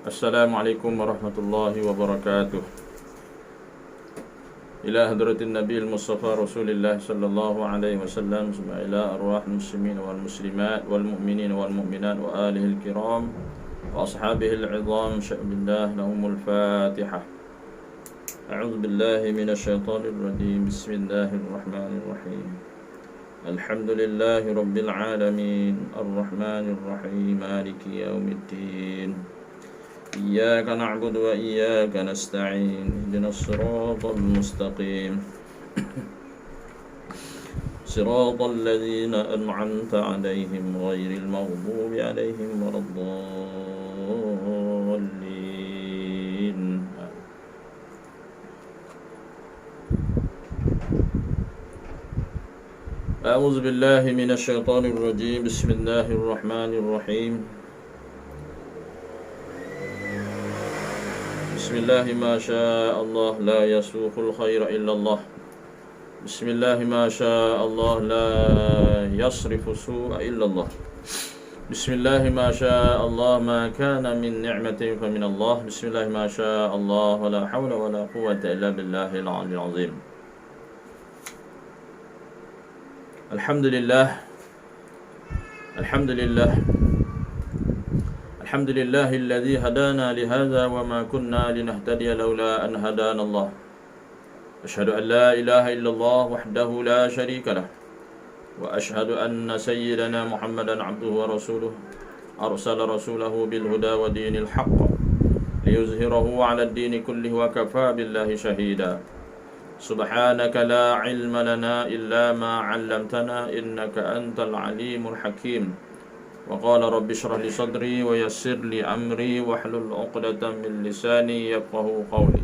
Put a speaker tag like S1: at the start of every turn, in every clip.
S1: Assalamualaikum warahmatullahi wabarakatuh. Ila hadratin Nabi al-Mustafa Rasulillah sallallahu alaihi wasallam, summa ila arwah muslimin wal muslimat wal mu'minin wal mu'minat wa alihi al-kiram wa ashabihi al-'idham, sya'billah lahumul fatihah. A'udzu billahi minasy syaithanir rajim. Bismillahirrahmanirrahim. Alhamdulillahi rabbil alamin, arrahmanir rahim, maliki yaumiddin. Iyyaka na'budu wa iyyaka nasta'in. Ihdinas siratal mustaqim. Siratal ladzina an'amta 'alaihim ghairil maghdubi 'alaihim waladdallin. A'udzu billahi minasy syaithanir rajim. Bismillahirrahmanirrahim. Bismillahi ma sya'allah la yasuqul khaira illallah. Bismillahi ma sya'allah la yasrifu su'a illallah. Bismillahi ma sya'allah ma kana min ni'matin fa min Allah. Bismillahi ma sya'allah wa la hawla wa la quwwata illa billahil 'aliyyil 'azim. Alhamdulillah. Alhamdulillah. Alhamdulillahilladzi hadana lihadza wa ma kunna linahtadiya laula an hadana Allah. Asyhadu an la ilaha illallah wahdahu la syarika lah. Wa asyhadu anna sayyidana Muhammadan 'abduhu wa rasuluh. Arsala rasulahu bil huda wa dinil haqq liyuzhirahu 'ala ad-dini kullihi wa kafaa billahi shahida. Subhanaka la 'ilma lana illa ma 'allamtana innaka antal 'alimul hakim. Wa qala rabbi shrah li sadri wa yassir li amri wahlul 'uqdatam min lisani yafqahu qawli.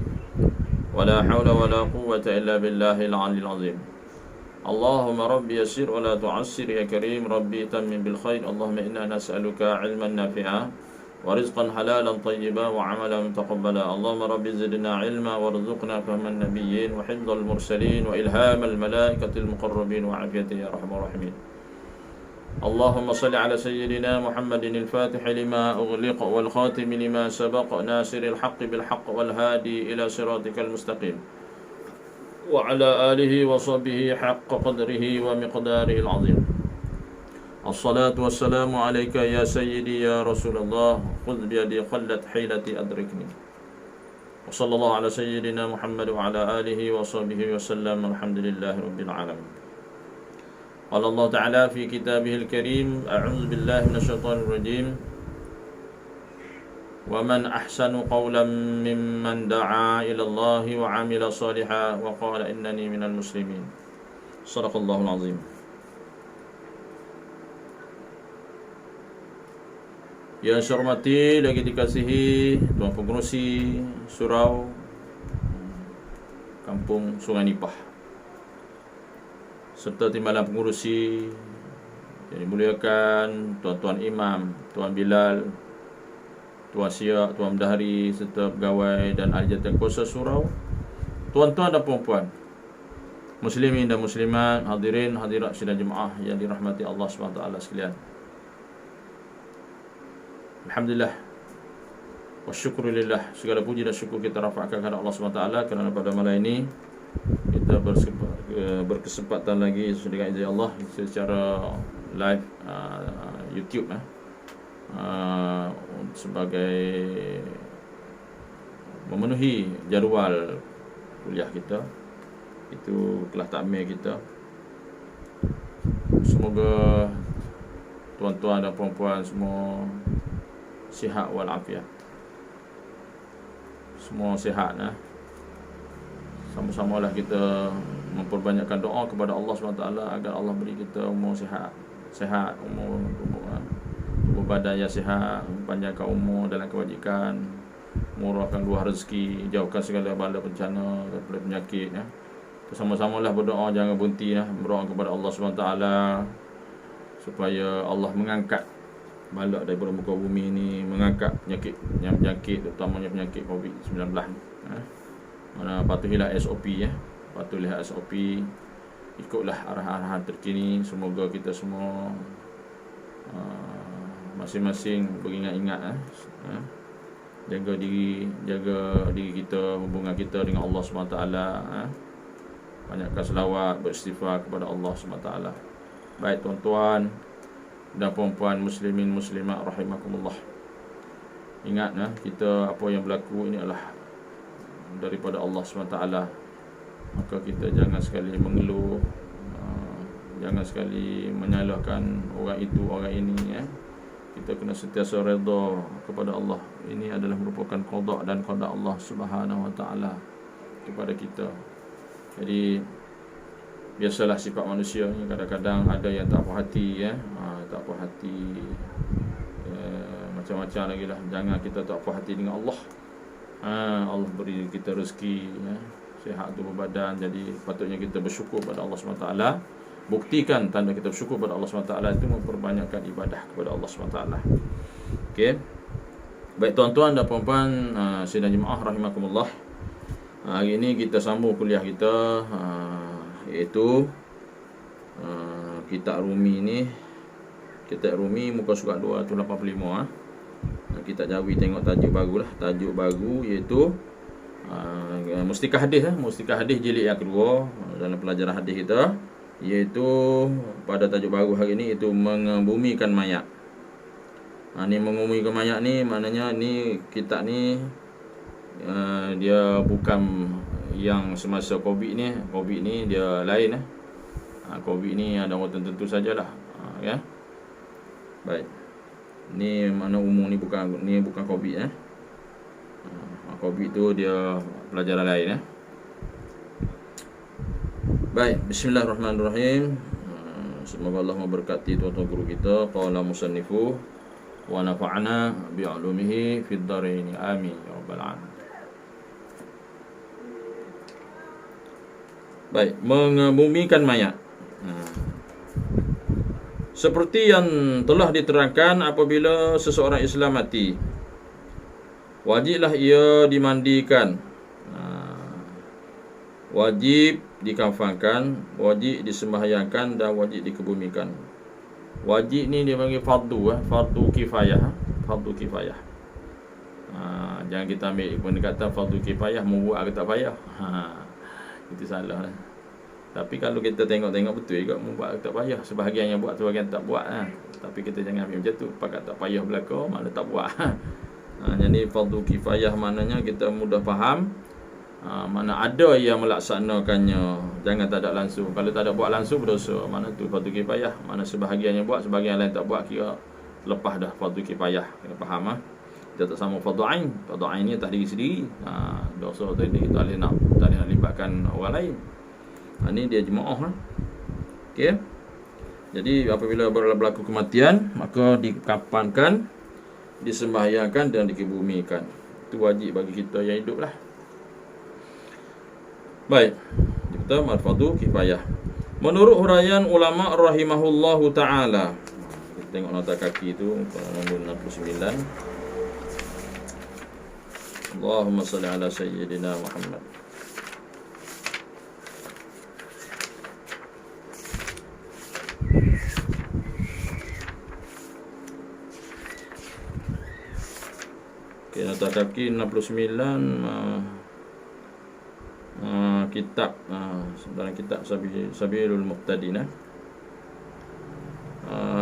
S1: Wa la hawla wa la quwwata illa billahil 'aliyyil 'azim. Allahumma rabbi yassir wa la tu'assir ya karim, rabbi tammim bil khair. Allahumma inna nas'aluka 'ilman nafi'a wa rizqan halalan tayyiban wa 'amalan mutaqabbala. Allahumma rabbi zidna 'ilma warzuqna fahman nabiyyin wa hifdzal mursalin wa ilhamal malaikatil muqarrabin wa 'afiyata ya arhamar rahimin. اللهم صل على سيدنا محمد الفاتح لما أغلق والخاتم لما سبق ناصر الحق بالحق والهادي إلى صراطك المستقيم وعلى آله وصحبه حق قدره ومقداره العظيم. الصلاة والسلام عليك يا سيدي يا رسول الله، خذ بيدي قلت حيلتي أدركني. وصلى الله على سيدنا محمد وعلى آله وصحبه وسلم. الحمد لله رب العالمين. قال الله تعالى في كتابه الكريم: أعوذ بالله من الشيطان الرجيم. ومن أحسن قولا ممن دعا إلى الله وعمل صالحا وقال إنني من المسلمين. صدق الله العظيم. Yang saya hormati lagi dikasihi Tuan Pengerusi Surau Kampung Sungai Nipah, serta timbalan pengurusi yang dimuliakan Tuan-Tuan Imam, Tuan Bilal, Tuan Siak, Tuan Mendahari, serta pegawai dan ahli jawatankuasa surau, tuan-tuan dan puan-puan, muslimin dan muslimat, hadirin hadirat sidang jemaah yang dirahmati Allah SWT sekalian. Alhamdulillah wa syukurillah, segala puji dan syukur kita rafa'kan kepada Allah SWT kerana pada malam ini kita berkesempatan lagi dengan izin Allah secara live YouTube sebagai memenuhi jadual kuliah kita, itu kelas takmir kita. Semoga tuan-tuan dan puan-puan semua sihat walafiat, semua sihat. Sama-samalah kita memperbanyakkan doa kepada Allah SWT agar Allah beri kita umur sihat, umur tubuh badan yang sihat, panjangkan umur dalam kebajikan, murahkan luar rezeki, jauhkan segala bala bencana daripada penyakit. Bersama-samalah berdoa, jangan berhenti berdoa kepada Allah SWT supaya Allah mengangkat bala daripada muka bumi ini, mengangkat penyakit yang berjangkit, terutamanya penyakit COVID-19. Mana patuhilah SOP patuhilah SOP, ikutlah arahan-arahan terkini. Semoga kita semua masing-masing beringat-ingat jaga diri kita, hubungan kita dengan Allah SWT. Banyakkan selawat, beristighfar kepada Allah SWT. Baik tuan-tuan dan puan-puan muslimin muslimat rahimakumullah, ingat kita apa yang berlaku ini adalah daripada Allah SWT. Maka kita jangan sekali mengeluh, jangan sekali menyalahkan orang itu orang ini. Kita kena sentiasa redha kepada Allah. Ini adalah merupakan qada dan qada Allah Subhanahu wa taala kepada kita. Jadi biasalah sifat manusia ni, kadang-kadang ada yang tak puas hati, tak puas hati, macam-macam lagi lah. Jangan kita tak puas hati dengan Allah. Allah beri kita rezeki, sihat tubuh badan. Jadi patutnya kita bersyukur pada Allah SWT. Buktikan tanda kita bersyukur pada Allah SWT itu memperbanyakkan ibadah kepada Allah SWT. Okey. Baik tuan-tuan dan puan-puan sidang jemaah rahimakumullah. Hari ini kita sambung kuliah kita, iaitu Kitab Rumi ni. Kitab Rumi muka surat 285. Kita Jawi tengok tajuk baru lah. Tajuk baru iaitu Mustikah Hadis. Mustikah Hadis jilid yang kedua dalam pelajaran hadis kita, iaitu pada tajuk baru hari ini, iaitu mengebumikan mayat. Ni mengebumikan mayat ni maknanya ni kitab ni dia bukan yang semasa Covid ni. Covid ni dia lain. Covid ni ada orang tertentu sajalah, ya. Baik. Ni mana umum ni bukan Covid. Covid tu dia pelajaran lain. Baik, bismillahirrahmanirrahim. Semoga Allah memberkati tuan-tuan guru kita. Qala musannifu wa nafa'ana bi'ulumihi fid dharain. Amin ya rabbal alamin. Baik, mengebumikan mayat. Seperti yang telah diterangkan, apabila seseorang Islam mati, wajiblah ia dimandikan, wajib dikafankan, wajib disembahyangkan, dan wajib dikebumikan. Wajib ni dia panggil fardu, fardu kifayah. Fardu kifayah. Jangan kita ambil pendekatan fardu kifayah membuat ke tak payah. Itu salah lah. Tapi kalau kita tengok-tengok betul juga membuat ke tak payah. Sebahagian yang buat, sebahagian tak buat. Tapi kita jangan ambil macam tu. Pakat tak payah belaka, mana tak buat. Jadi fardu kifayah maknanya kita mudah faham. Mana ada yang melaksanakannya, jangan tak ada langsung. Kalau tak ada buat langsung berdosa. Mana tu fardu kifayah. Mana sebahagian yang buat, sebahagian lain tak buat, kira lepas dah fardu kifayah. Kena faham. Kita tak sama fardu ain. Fardu ain ni atas diri sendiri. Dosa tadi kita tak boleh nak libatkan orang lain. Ni dia jemaah. Okey. Jadi apabila berlaku kematian, maka dikafankan, disembahyangkan dan dikebumikan. Itu wajib bagi kita yang hidup lah. Baik, kita fardu kifayah. Menurut huraian ulama rahimahullahu taala, kita tengok nota kaki itu nombor 69. Allahumma salli ala sayyidina Muhammad. Okay, nota kaki 69. Kitab dalam kitab Sabilul Muqtadin.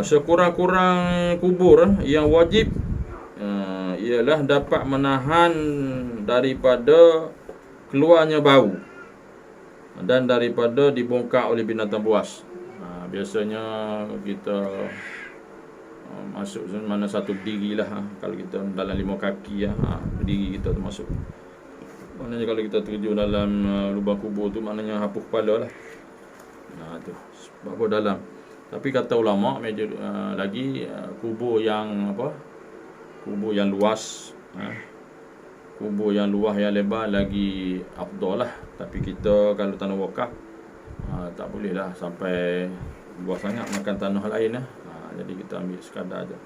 S1: Sekurang-kurang kubur yang wajib ialah dapat menahan daripada keluarnya bau dan daripada dibongkar oleh binatang buas. Biasanya kita masuk mana satu berdiri lah. Kalau kita dalam 5 kaki berdiri kita termasuk. Maknanya kalau kita terjun dalam lubang kubur tu, maknanya hapus kepala lah. Tu sebab dalam. Tapi kata ulama lagi kubur yang kubur yang luas, kubur yang luas yang lebar lagi afdal lah. Tapi kita kalau tanah wakaf tak boleh lah sampai luas sangat makan tanah lain lah. Jadi kita ambil sekadar aja.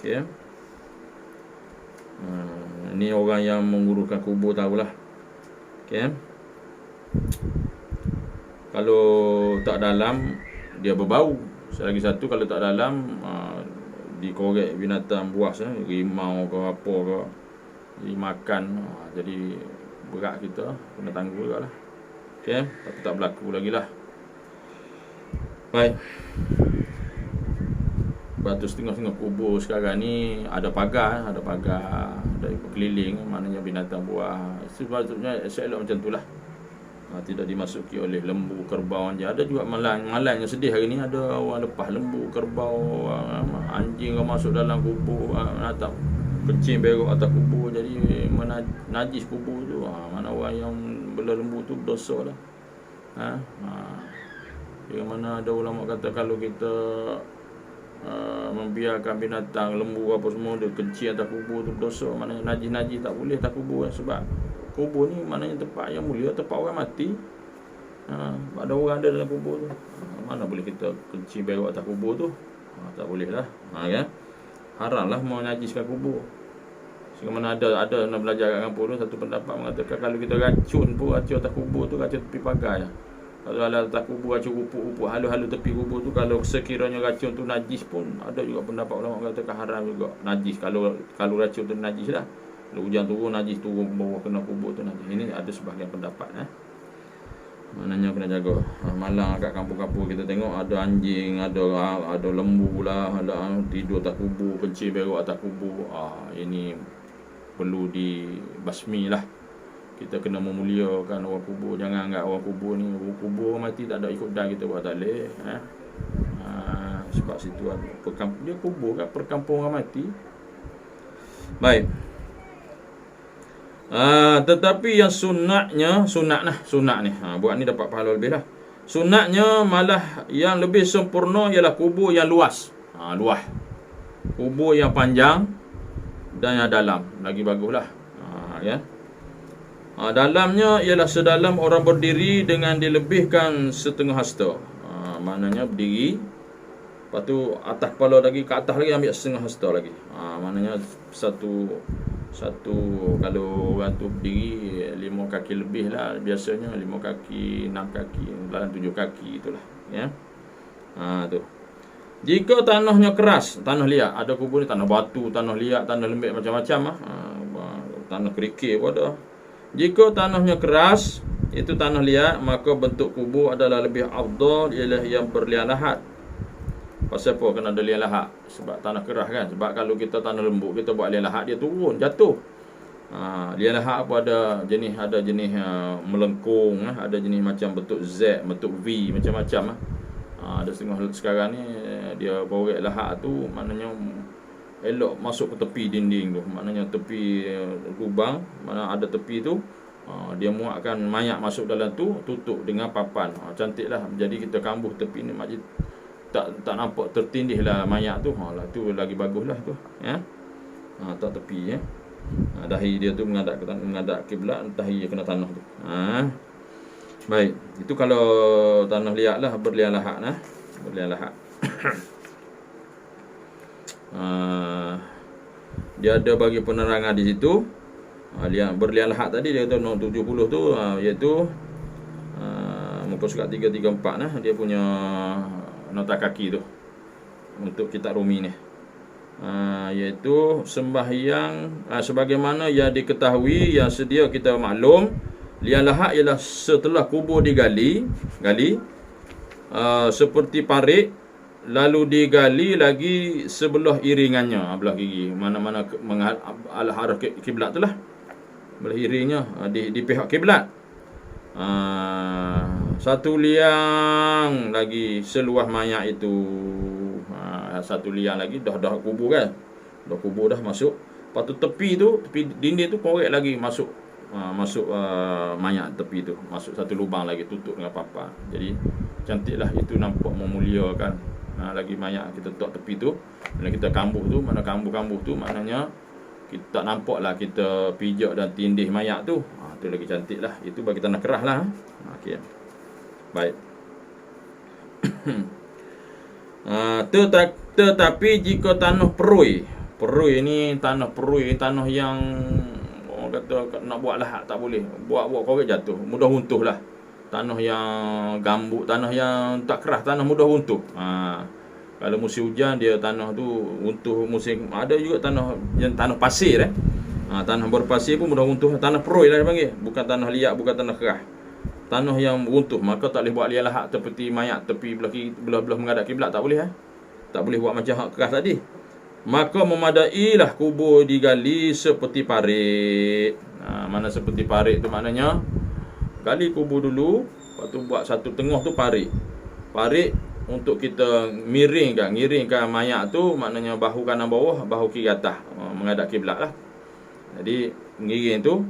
S1: Okey. Ni orang yang menguruskan kubur tahulah. Okey. Kalau tak dalam dia berbau. Lagi satu, kalau tak dalam dikorek binatang buas, rimau ke apa ke, Jadi makan, jadi berat kita, kena tangguh juga lah. Okay, tapi tak berlaku lagi lah. Baik. Batu setengah-setengah kubur sekarang ni ada pagar dari keliling, maknanya binatang buah. Sebabnya selok macam tu lah. Tidak dimasuki oleh lembu, kerbau je. Ada juga malang yang sedih hari ni, ada orang lepas lembu, kerbau, anjing yang masuk dalam kubur, atau kencing berok atas kubur, jadi najis kubur tu. Mana orang yang bela lembu tu berdosa lah. Yang mana ada ulama kata kalau kita membiarkan binatang, lembu apa semua dia kencing atas kubur tu berdosa. Maknanya najis-najis tak boleh atas kubur sebab kubur ni maknanya tempat yang mulia, tempat orang mati. Ada orang ada dalam kubur tu, mana boleh kita kencing berok atas kubur tu? Tak boleh lah. Kan? Haram lah menajiskan kubur. Sehingga mana ada nak belajar kat kampung tu, satu pendapat mengatakan kalau kita racun atas kubur tu, racun tepi pagar je. Kalau ada atas kubur racun rupuk-rupuk halu-halu tepi kubur tu, kalau sekiranya racun tu najis pun, ada juga pendapat ulama mengatakan haram juga najis. Kalau racun tu najis lah, kalau hujan turun najis, turun bawah kena kubur tu najis. Ini ada sebahagian pendapat. Maknanya kena jaga. Malang kat kampung-kampung kita tengok ada anjing, ada lembu lah, ada tidur atas kubur, kencing berok atas kubur. Ini perlu dibasmi lah. Kita kena memuliakan orang kubur. Jangan anggap orang kubur ni, kubur mati tak ada ikut dah kita buat, tak boleh. Sebab situ dia kubur kat perkampungan mati. Baik. Tetapi yang sunat ni, buat ni dapat pahala lebih lah. Sunatnya malah yang lebih sempurna ialah kubur yang luas. Luas. Kubur yang panjang dan yang dalam, lagi baguslah. Ya. Dalamnya ialah sedalam orang berdiri dengan dilebihkan setengah hasta. Maknanya berdiri, lepas tu atas kepala lagi, ke atas lagi ambil setengah hasta lagi. Maknanya satu kalau orang tu berdiri 5 kaki lebih lah, biasanya 5 kaki, 6 kaki, dalam 7 kaki itulah. Ya. Tu. Jika tanahnya keras, tanah liat, ada kubur ni tanah batu, tanah liat, tanah lembek, macam-macam tanah kerikil pun ada. Jika tanahnya keras, itu tanah liat, maka bentuk kubur adalah lebih afdal, ialah yang berlian lahat. Pasal apa kena ada lian lahat? Sebab tanah keras kan. Sebab kalau kita tanah lembut, kita buat lian lahat, dia turun, jatuh. Lian lahat apa ada jenis melengkung, ada jenis macam bentuk Z, bentuk V, macam-macam. Ada setengah sekarang ni dia borek lahat tu, maknanya elok masuk ke tepi dinding tu. Maknanya tepi lubang, mana ada tepi tu, dia muatkan mayat masuk dalam tu, tutup dengan papan. Cantiklah. Jadi kita kambuh tepi ni, maknanya tak nampak tertindih lah mayat tu. Tu lagi bagus lah tu. Ya. Tak tepi ya. Dahi dia tu menghadap kiblat, dahi dia kena tanah tu. Baik, itu kalau tanah liat lah, berlian lahat lah. Berlian lahat. Dia ada bagi penerangan di situ. Berlian lahat tadi dia kata 70 tu, iaitu muka surat 334 lah, dia punya nota kaki tu untuk kitab Rumi ni. Iaitu sembahyang sebagaimana yang diketahui, yang sedia kita maklum, lian lahat ialah setelah kubur digali seperti parit, lalu digali lagi sebelah iringannya, belah kiri, mana-mana arah kiblat tu lah, belah iringnya di pihak kiblat. Satu liang lagi seluas mayat itu. Satu liang lagi dah kubur kan, dah kubur dah masuk. Lepas tu tepi dinding tu korek lagi masuk mayat tepi tu, masuk satu lubang lagi, tutup dengan papan. Jadi cantiklah, itu nampak memuliakan. Lagi mayat kita letak tepi tu, bila kita kambuh tu, mana kambuh tu maknanya kita tak nampak lah kita pijak dan tindih mayat tu. Tu lagi cantik lah. Itu bagi tanah keras lah. Okey. Baik. Tetapi jika tanah perui ni, tanah yang orang kata nak buat lahat tak boleh. Buat korek jatuh, mudah runtuh lah. Tanah yang gambut, tanah yang tak keras, tanah mudah runtuh. Kalau musim hujan dia tanah tu runtuh, musim ada juga tanah pasir Tanah berpasir pun mudah runtuh. Tanah peroi lah dia panggil. Bukan tanah liat, bukan tanah keras. Tanah yang runtuh, maka tak boleh buat liang lahat seperti mayat tepi belah-belah menghadap kiblat, tak boleh. Tak boleh buat macam hak keras tadi. Maka memadailah kubur digali seperti parit. Mana seperti parit tu maknanya gali kubur dulu, lepas tu buat satu tengah tu parit. Parit untuk kita ngiringkan mayat tu, maknanya bahu kanan bawah, bahu kiri atas, menghadap kiblat lah. Jadi ngiring tu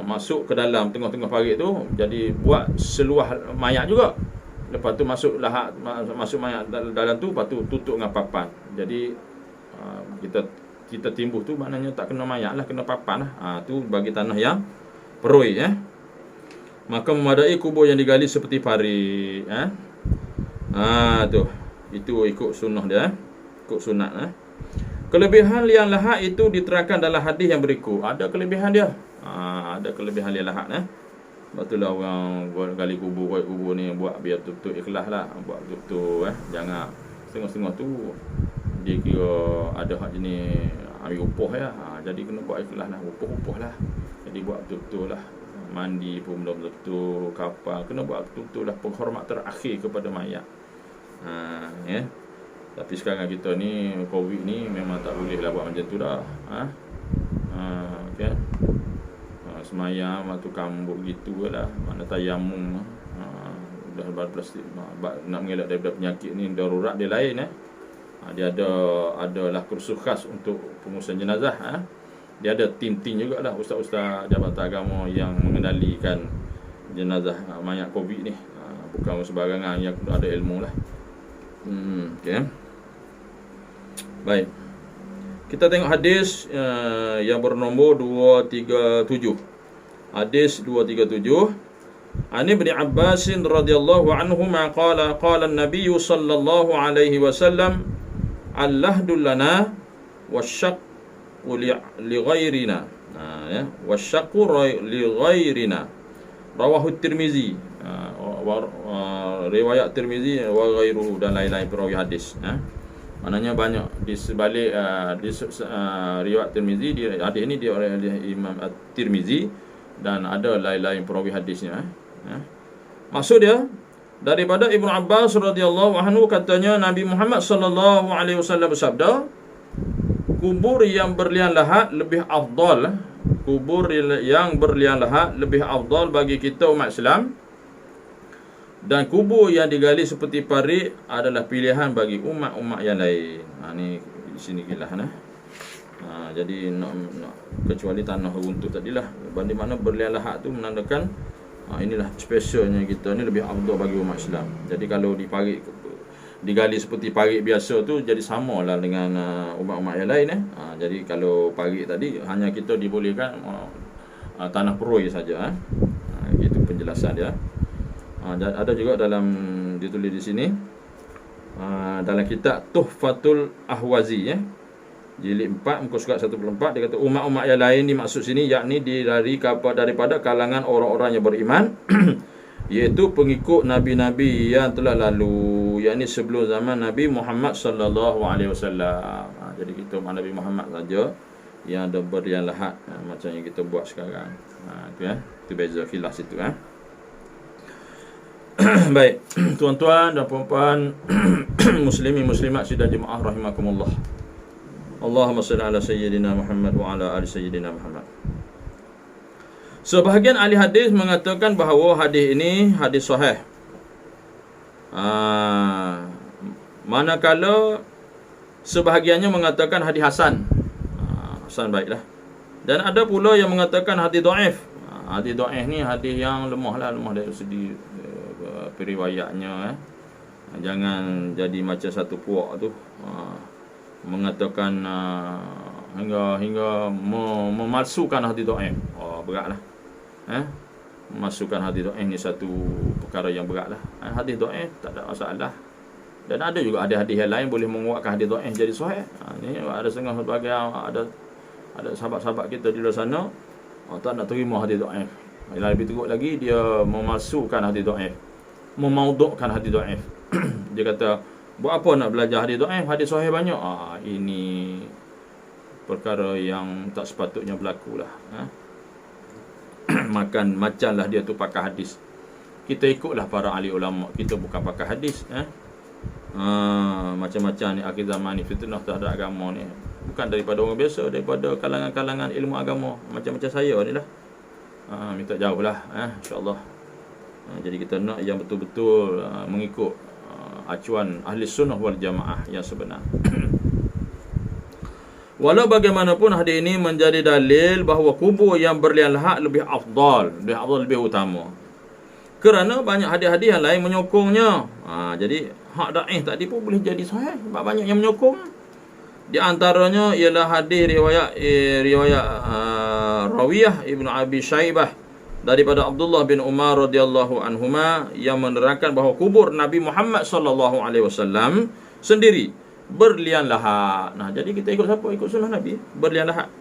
S1: masuk ke dalam tengah-tengah parit tu, jadi buat seluah mayat juga. Lepas tu masuk mayat dalam tu, lepas tu tutup dengan papan. Jadi kita timbuh tu maknanya tak kena mayat lah, kena papan lah. Tu bagi tanah yang peroi. Maka memadai kubur yang digali seperti parit. Tu itu ikut sunnah dia, ikut sunat. Kelebihan liang lahat itu diterangkan dalam hadis yang berikut. Ada kelebihan dia. Ada kelebihan liang lahat. Sebab tu lah orang gali kubur ni buat biar betul ikhlas lah, buat betul. Jangan setengah-setengah tu dia kira ada hak jenis ambil upah ya. Jadi kena buat ikhlas lah, upah lah. Jadi buat betul-betul lah. Mandi pun betul-betul, kapal kena buat betul-betul lah, penghormat terakhir kepada mayat. Tapi sekarang kita ni Covid ni memang tak boleh lah buat macam tu dah. Okay. Semayang waktu kambuk gitu lah, mana tayamum. Dah berplastik nak mengelak daripada penyakit ni darurat dia lain. Dia adalah kursus khas untuk pengurusan jenazah. Dia ada tim-tim jugalah ustaz-ustaz Jabatan Agama yang mengendalikan jenazah mayat Covid ni. Bukan sebarangan yang ada ilmu lah. Okay. Baik. Kita tengok hadis yang bernombor 237. Hadis 237. An Ibn Abbas radhiyallahu anhu qala an-nabiy sallallahu alaihi wasallam al-lahdu lana wasyaqqu li ghairina. Wasyaqqu li ghairina. Rawahu Tirmizi. Riwayat Tirmizi wa ghairuhu dan lain-lain perawi hadis. Maknanya banyak di sebalik riwayat Tirmizi, hadis ini dia oleh Imam At-Tirmizi dan ada lain-lain perawi hadisnya. Maksud dia daripada Ibnu Abbas radhiyallahu anhu, katanya Nabi Muhammad sallallahu alaihi wasallam bersabda, kubur yang berliang lahat lebih afdal, kubur yang berliang lahat lebih afdal bagi kita umat Islam, dan kubur yang digali seperti parit adalah pilihan bagi umat-umat yang lain. Ni di sini kilah jadi kecuali tanah runtuh tadilah, banding mana berliang lahat tu menandakan inilah specialnya kita ni, lebih afdal bagi umat Islam. Jadi kalau digali seperti parit biasa tu, jadi samalah dengan umat-umat yang lain. Jadi kalau parit tadi hanya kita dibolehkan tanah peroi saja. Itu penjelasan dia. Ada juga dalam ditulis di sini dalam kitab Tuhfatul Ahwazi jilid 4 muka surat 144, dia kata umat-umat yang lain dimaksud sini yakni daripada kalangan orang-orang yang beriman iaitu pengikut nabi-nabi yang telah lalu, yakni sebelum zaman Nabi Muhammad sallallahu alaihi wasallam. Jadi kita umat Nabi Muhammad saja yang ada berliang lahat macam yang kita buat sekarang. Itu beza khilaf situ. Baik, tuan-tuan dan puan-puan muslimin muslimat sidang jemaah rahimakumullah. Allahumma salli ala sayyidina Muhammad wa ala ali sayyidina Muhammad. Sebahagian ahli hadis mengatakan bahawa hadis ini hadis sahih. Manakala sebahagiannya mengatakan hadis hasan. Hasan baiklah. Dan ada pula yang mengatakan hadis dhaif. Hadis dhaif ni hadis yang lemah dari segi periwayatnya. Jangan jadi macam satu puak tu. Mengatakan hingga memalsukan hadis dhaif. Beratlah. Memasukkan hadis dhaif ni satu perkara yang beratlah. Hadis dhaif tak ada masalah. Dan ada juga hadis yang lain boleh menguatkan hadis dhaif jadi sahih. Ni ada setengah sebagai ada sahabat-sahabat kita di luar sana tak nak terima hadis dhaif. Yang lebih teruk lagi, dia memalsukan hadis dhaif, memaudhu'kan hadis dhaif. Dia kata, buat apa nak belajar hadis dhaif? Hadis sahih banyak. Ini perkara yang tak sepatutnya berlaku lah. Makan macam lah dia tu pakar hadis. Kita ikutlah para ahli ulama, kita bukan pakar hadis. Macam-macam ni akhir zaman ni, fitnah terhadap agama ni bukan daripada orang biasa, daripada kalangan-kalangan ilmu agama macam-macam saya ni lah. Minta jauh lah, insyaAllah. Jadi kita nak yang betul-betul mengikut acuan ahli sunnah wal jamaah yang sebenar. Walau bagaimanapun hadis ini menjadi dalil bahawa kubur yang berlian lahat lebih afdal, lebih utama. Kerana banyak hadis-hadis yang lain menyokongnya. Jadi hak daif tadi pun boleh jadi sahih sebab banyak yang menyokong. Di antaranya ialah hadis riwayat Rawiyah Ibnu Abi Syaibah daripada Abdullah bin Umar radhiyallahu anhuma yang menerangkan bahawa kubur Nabi Muhammad sallallahu alaihi wasallam sendiri berlian lahat. Jadi kita ikut siapa? Ikut sunnah Nabi, berlian lahat.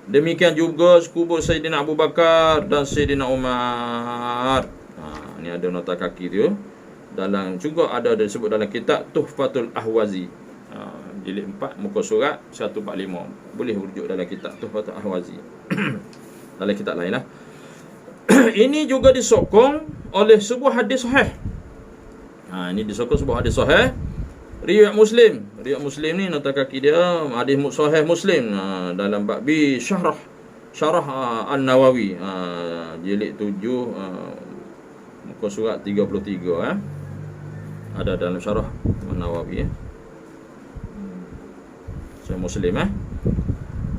S1: Demikian juga kubur Sayyidina Abu Bakar dan Sayyidina Umar. Ni ada nota kaki dia. Dalam juga ada disebut dalam kitab Tuhfatul Ahwazi. Jilid 4 muka surat 145. Boleh rujuk dalam kitab Tuhfatul Ahwazi. Dalam kitab lain lah. Ini juga disokong oleh sebuah hadis sahih. Ini disokong sebuah hadis sahih. Riwayat Muslim. Riwayat Muslim ni nota kaki dia hadis sahih Muslim dalam bab bi syarah An-Nawawi, jilid 7 muka surat 33 ada dalam syarah An-Nawawi Sahih Muslim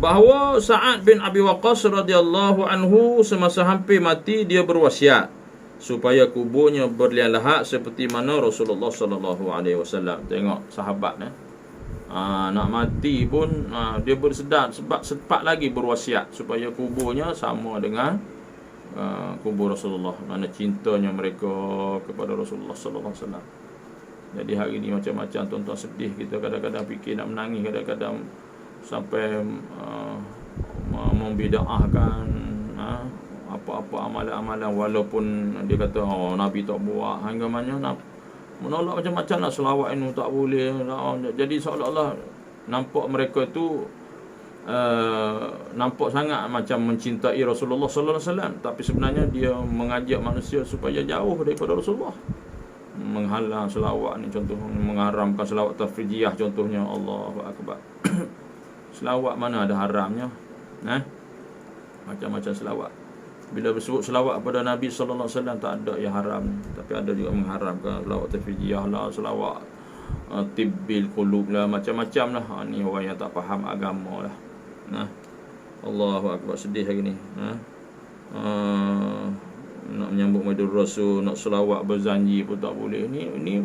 S1: bahawa Sa'ad bin Abi Waqqas radhiyallahu anhu semasa hampir mati dia berwasiat supaya kuburnya berlian lahat seperti mana Rasulullah sallallahu alaihi wasallam. Tengok sahabat nak mati pun dia bersedar sebab sempat lagi berwasiat supaya kuburnya sama dengan kubur Rasulullah. Mana cintanya mereka kepada Rasulullah sallallahu alaihi wasallam. Jadi hari ni macam-macam tuan-tuan sedih, kita kadang-kadang fikir nak menangis, kadang-kadang sampai membida'ahkan apa-apa amalan-amalan walaupun dia kata Nabi tak buat, hingga mana menolak macam-macam lah, selawat ini tak boleh. Jadi seolah-olah nampak mereka tu nampak sangat macam mencintai Rasulullah sallallahu alaihi wasallam, tapi sebenarnya dia mengajak manusia supaya jauh daripada Rasulullah, menghalang selawat ni, contohnya mengharamkan selawat tafrijiyah contohnya. Allahu akbar. Selawat mana ada haramnya? Macam-macam selawat. Bila bersebut selawat pada Nabi sallallahu alaihi wasallam tak ada yang haram, tapi ada juga mengharamkan selawat tafrijiyah lah, selawat tibbil qulub lah, macam-macam lah. Ni orang yang tak faham agama lah. Allahu akbar, sedih hari ni. Nak menyambut Maulid Rasul, nak selawat berjanji pun tak boleh. Ni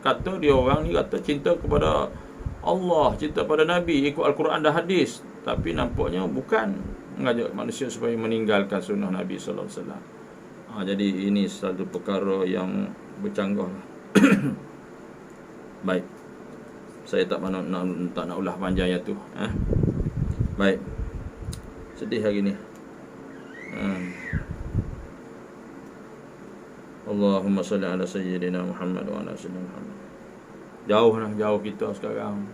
S1: kata dia orang ni kata cinta kepada Allah, cinta pada Nabi, ikut Al-Quran dan hadis, tapi nampaknya bukan mengajak manusia supaya meninggalkan sunnah Nabi sallallahu alaihi wasallam. Jadi ini satu perkara yang bercanggah lah. Baik, saya tak nak ulah panjang yang tu. Baik, sedih hari ni. Allahumma salli ala sayyidina Muhammad wa ala sayyidina Muhammad. Jauh kita sekarang.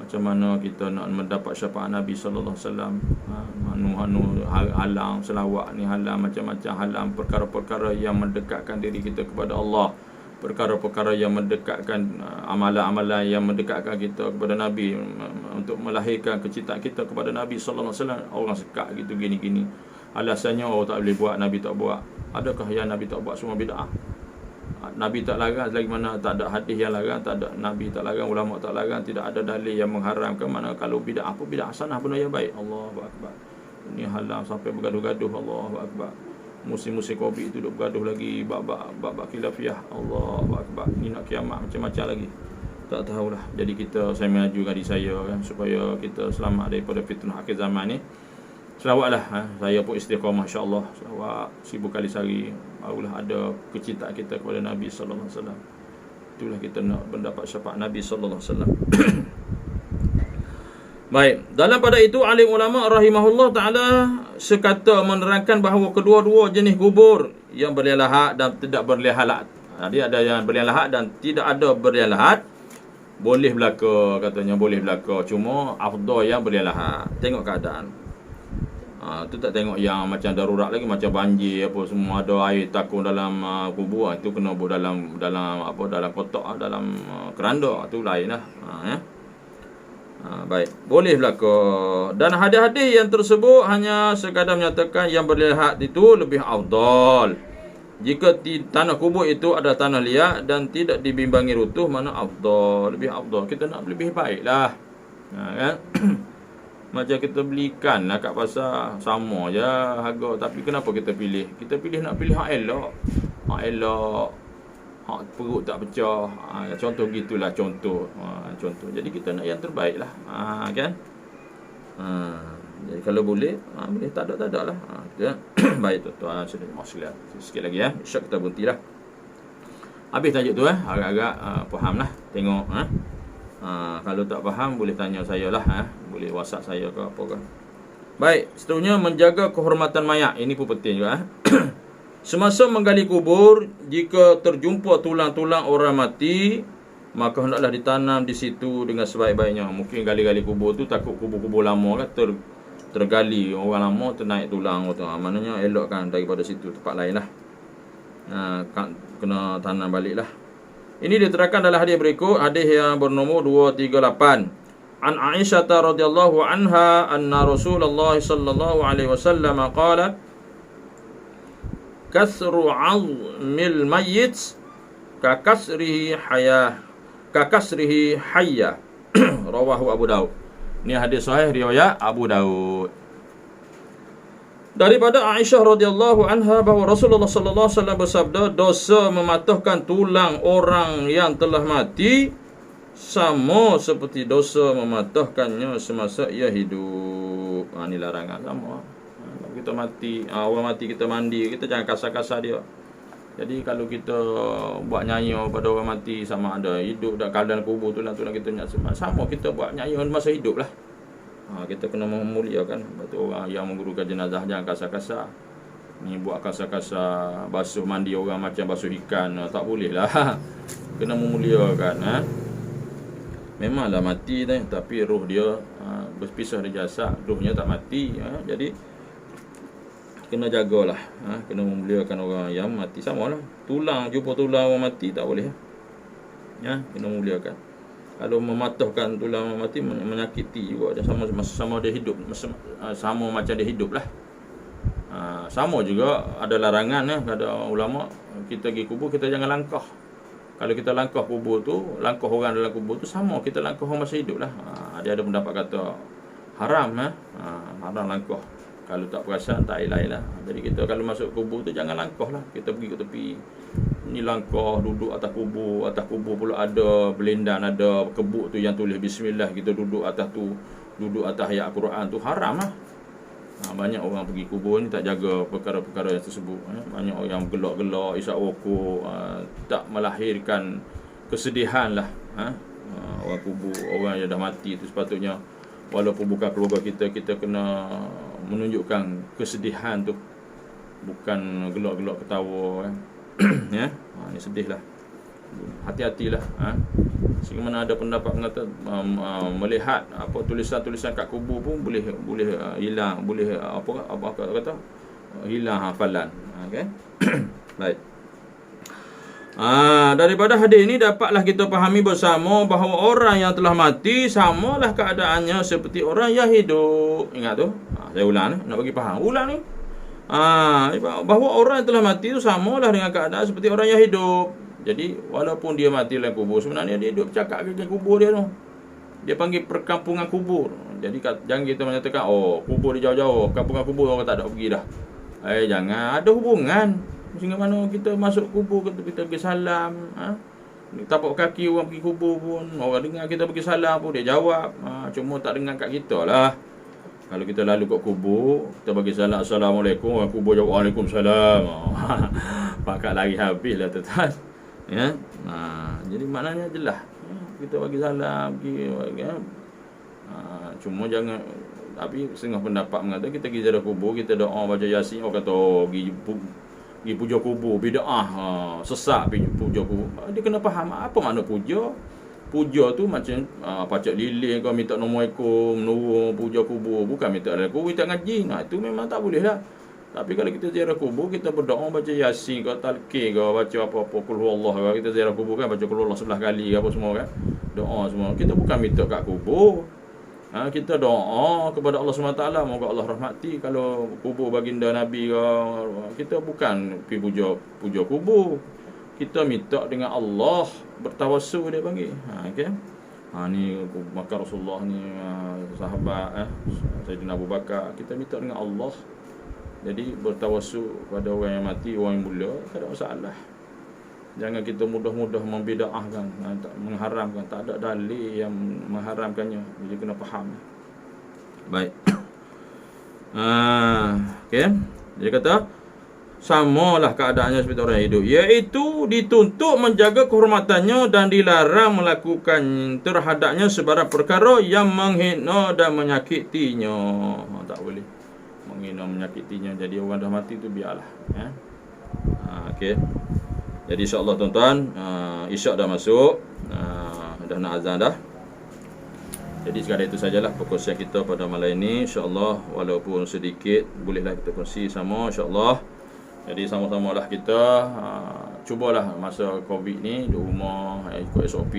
S1: Macam mana kita nak mendapat syafaat Nabi sallallahu alaihi wasallam? Halang selawat ni, halang macam-macam, halang perkara-perkara yang mendekatkan diri kita kepada Allah, perkara-perkara yang mendekatkan amalan-amalan yang mendekatkan kita kepada Nabi, untuk melahirkan kecintaan kita kepada Nabi sallallahu alaihi wasallam. Orang sekat gitu gini-gini. Alasannya tak boleh buat, Nabi tak buat. Adakah yang Nabi tak buat semua bid'ah? Nabi tak larang, lagi mana tak ada hadis yang larang, tak ada, Nabi tak larang, ulama tak larang, tidak ada dalil yang mengharamkan. Mana kalau bid'ah apa bid'ah hasanah benda yang baik. Allahu akbar. Ini halang sampai bergaduh-gaduh. Allahu akbar. Musim-musim Covid itu duk bergaduh lagi, bab khilafiyah. Allahu akbar. Ni nak kiamat macam-macam lagi. Tak tahulah. Jadi saya mengajukan diri saya supaya kita selamat daripada fitnah akhir zaman ni. Selawatlah, saya pun istiqamah insya-Allah. Selawat 1000 kali sehari, barulah ada kecintaan kita kepada Nabi sallallahu alaihi wasallam. Itulah kita nak mendapat syafaat Nabi sallallahu alaihi wasallam. Baik, dalam pada itu alim ulama rahimahullah taala sekata menerangkan bahawa kedua-dua jenis kubur yang berlian lahat dan tidak berlian lahat. Dia ada yang berlian lahat dan tidak ada berlian lahat. boleh belaka, katanya boleh belaka. Cuma afdal yang bolehlah. Tengok keadaan. Tu tak tengok yang macam darurat lagi, macam banjir apa semua, ada air takung dalam kubur, itu kena buat dalam dalam kotak, dalam keranda, tu lainlah. Baik, boleh belaka. Dan hadis-hadis yang tersebut hanya sekadar menyatakan yang berlihat itu lebih afdal. Jika tanah kubur itu ada tanah liat dan tidak dibimbangi runtuh, mana afdal, lebih afdal. Kita nak lebih baiklah. Kan? Macam kita beli ikan lah kat pasar, sama je harga. Tapi kenapa kita pilih? Kita nak pilih hak elok. Hak elok, hak perut tak pecah. Contoh gitulah, contoh. Jadi kita nak yang terbaik lah. Kan? Jadi kalau boleh, boleh, tak ada lah. Baik tuan-tuan, sudah sikit lagi ya. Insya kita berhenti lah. Habis tajuk tu agak-agak faham lah. Tengok kalau tak faham boleh tanya saya lah. Boleh WhatsApp saya ke apa ke. Baik, seterusnya menjaga kehormatan mayat. Ini pun penting juga. Semasa menggali kubur, jika terjumpa tulang-tulang orang mati, maka hendaklah ditanam di situ dengan sebaik-baiknya. Mungkin gali-gali kubur tu takut kubur-kubur lama kan tergali orang lama, ternaik tulang tu. Maknanya elokkan daripada situ tempat lain lah. Kena tanam balik lah. Ini diterangkan dalam hadis berikut, hadis yang bernomor 238. An Aisyah radhiyallahu anha anna Rasulullah sallallahu alaihi wasallam qala kasru 'azmil mayyit ka kasrihi hayya. Rawahu Abu Daud. Ini hadis sahih riwayat Abu Daud. Daripada Aisyah radhiyallahu anha bahawa Rasulullah sallallahu alaihi wasallam bersabda, dosa mematahkan tulang orang yang telah mati sama seperti dosa mematahkannya semasa ia hidup. Ini larangan sama. Kita mati, orang mati kita mandi, kita jangan kasar-kasar dia. Jadi kalau kita buat nyanyi pada orang mati, sama ada hidup dak keadaan kubur tulang-tulang kita nak sama, kita buat nyanyi masa hidup lah. Kita kena memuliakan. Betul, orang yang menggurukan jenazah jangan kasar-kasar. Ni buat kasar-kasar, basuh mandi orang macam basuh ikan, tak boleh lah. Kena memuliakan. Memanglah mati tapi roh dia berpisah dari jasad, rohnya tak mati. Jadi kena jagalah, kena memuliakan orang yang mati. Samalah, jumpa tulang orang mati tak boleh. Kena memuliakan. Kalau mematahkan tulang orang mati menyakiti juga, sama dia hidup, sama macam dia hidup lah. Sama juga ada larangan kata ulama, kita pergi kubur kita jangan langkah. Kalau kita langkah kubur tu, langkah orang dalam kubur tu, sama kita langkah orang masa hidup lah. Dia ada pendapat kata haram, haram langkah. Kalau tak perasan tak lain lah. Jadi kita kalau masuk kubur tu jangan langkah lah. Kita pergi ke tepi, ni langkah, duduk atas kubur. Atas kubur pula ada belendan, ada kebuk tu yang tulis bismillah. Kita duduk atas tu, duduk atas ayat Al-Quran tu, haram lah. Banyak orang pergi kubur ni tak jaga perkara-perkara yang tersebut. Banyak orang yang gelak-gelak, isyak rokok, tak melahirkan kesedihan lah. Orang kubur, orang yang dah mati tu sepatutnya, walaupun bukan keluarga kita, kita kena menunjukkan kesedihan tu, bukan gelak-gelak ketawa. Ini sedih lah. Hati-hatilah. Sehingga mana ada pendapat mengata melihat apa tulisan-tulisan kat kubur pun boleh hilang, boleh apa kata hilang hafalan. Okay? Baik. Daripada hadis ini dapatlah kita fahami bersama bahawa orang yang telah mati samalah keadaannya seperti orang yang hidup. Ingat tu? Saya ulang nak bagi faham. Ulang ni. Bahawa orang yang telah mati itu samalah dengan keadaan seperti orang yang hidup. Jadi walaupun dia mati dalam kubur, sebenarnya dia hidup cakap ke kubur dia tu. Dia panggil perkampungan kubur. Jadi jangan kita menyatakan kubur dia jauh-jauh, perkampungan kubur orang tak ada pergi dah. Jangan, ada hubungan. Sehingga mana kita masuk kubur, kita pergi salam, tapak kaki orang pergi kubur pun, orang dengar kita pergi salam pun dia jawab. Cuma tak dengar kat kita lah. Kalau kita lalu kat kubur, kita bagi salam, Assalamualaikum, orang kubur jawab Waalaikumsalam. Pakat lari habis lah tuan. Jadi maknanya jelas, kita bagi salam pergi, cuma jangan. Tapi setengah pendapat mengatakan kita pergi ziarah kubur, kita doa baca Yasin, orang kata pergi puja kubur, bid'ah, sesat pergi puja kubur. Dia kena faham apa makna puja. puja tu macam pacak lilin kau minta nombor ekor, menurun puja kubur, bukan minta dalam kubur, minta ngaji. Itu memang tak boleh lah. Tapi kalau kita ziarah kubur, kita berdoa baca Yasin ke talqin ke, baca apa-apa qul huwallah, kita ziarah kubur kan baca qul huwallah 11 kali apa semua kan. Doa semua. Kita bukan minta kat kubur. Kita doa kepada Allah SWT, moga Allah rahmati. Kalau kubur baginda Nabi ke, kita bukan pergi puja kubur. Kita minta dengan Allah, bertawassul dia panggil. Okey. Ni maka Rasulullah ni sahabat Sayyidina Abu Bakar, kita minta dengan Allah. Jadi bertawassul pada orang yang mati, orang yang mulia, tak ada masalah. Jangan kita mudah-mudah membida'ahkan, mengharamkan. Tak ada dalil yang mengharamkannya. Jadi kena faham. Baik. Okey. Dia kata samalah keadaannya seperti orang hidup, iaitu dituntut menjaga kehormatannya dan dilarang melakukan terhadapnya sebarang perkara yang menghina dan menyakitinya. Tak boleh menghina, menyakitinya. Jadi orang dah mati tu biarlah. Okey. Jadi insya-Allah tuan-tuan, isyak dah masuk, dah nak azan dah. Jadi sekadar itu sajalah perkongsian kita pada malam ini. InsyaAllah walaupun sedikit, bolehlah kita kongsi sama insyaAllah. Jadi sama-samalah kita cubalah masa Covid ni di rumah, ikut SOP,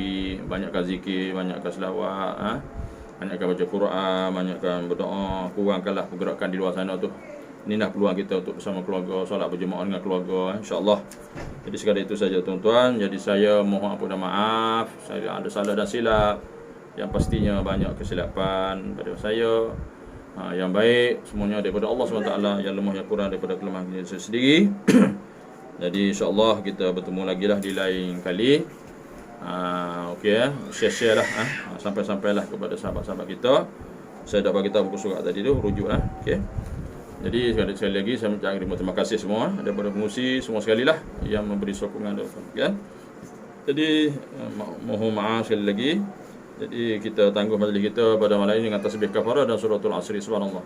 S1: banyakkan zikir, banyakkan selawat, banyakkan baca Quran, banyakkan berdoa, kurangkanlah pergerakan di luar sana tu. Inilah peluang kita untuk bersama keluarga, solat berjemaah dengan keluarga, insya-Allah. Jadi sekadar itu saja tuan-tuan. Jadi saya mohon ampun dan maaf, saya ada salah dan silap. Yang pastinya banyak kesilapan pada saya. Yang baik semuanya daripada Allah SWT, yang lemah yang kurang daripada kelemahan diri saya sendiri. Jadi insya-Allah kita bertemu lagi lah di lain kali. Okey, share-share lah, sampai-sampailah kepada sahabat-sahabat kita. Saya dah bagi tahu buku surat tadi tu, rujuk lah. Okey. Jadi sekali lagi saya ucapkan terima kasih semua daripada pengurusi semua sekali lah yang memberi sokongan kan. Jadi mohon maaf sekali lagi. Jadi kita tangguh majlis kita pada malam ini dengan tasbih kafarah dan suratul asri. Subhanallah.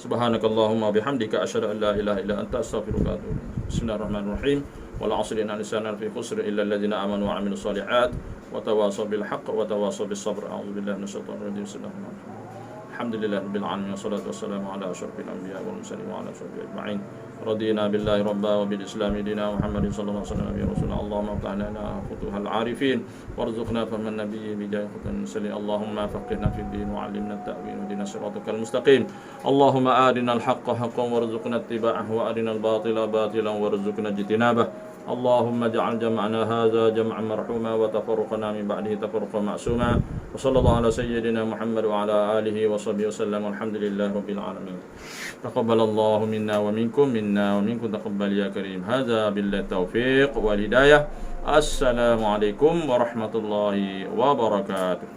S1: Subhanakallahumma bihamdika asyhadu an la ilaha illa anta astaghfiruka wa atubu ilaik. Bismillahirrahmanirrahim. Wal 'asri innal insana lafi khusr illa alladhina amanu wa 'amilus shalihat wa tawassaw bil haqq wa tawassaw bis sabr. A'udzu billahi minasyaitonir rajim. Bismillahirrahmanirrahim. Alhamdulillah rabbil alamin wassalatu wassalamu ala asyrafil anbiya wal mursalin wa ala sahbihi ajma'in. Radina billahi rabba wa bil islami dina Muhammadin sallallahu alaihi wasallam ya rasulullah. Allahumma aftah lana futuhal arifin warzuqna faman nabiyyi bi jahihatin salli. Allahumma faqihna fid din wa 'allimna at-ta'wil wa dina siratal mustaqim. Allahumma arina al-haqqa haqqan warzuqna ittiba'ahu wa arina al-batila batilan warzuqna ijtinabah. اللهم اجعل جمعنا هذا جمعا مرحوما وتفرقنا من بعده تفرقا معصوما وصلى الله على سيدنا محمد وعلى آله وصحبه وسلم والحمد لله رب العالمين. تقبل الله منا ومنكم تقبل يا كريم. هذا بالله التوفيق والهداية. السلام عليكم ورحمة الله وبركاته.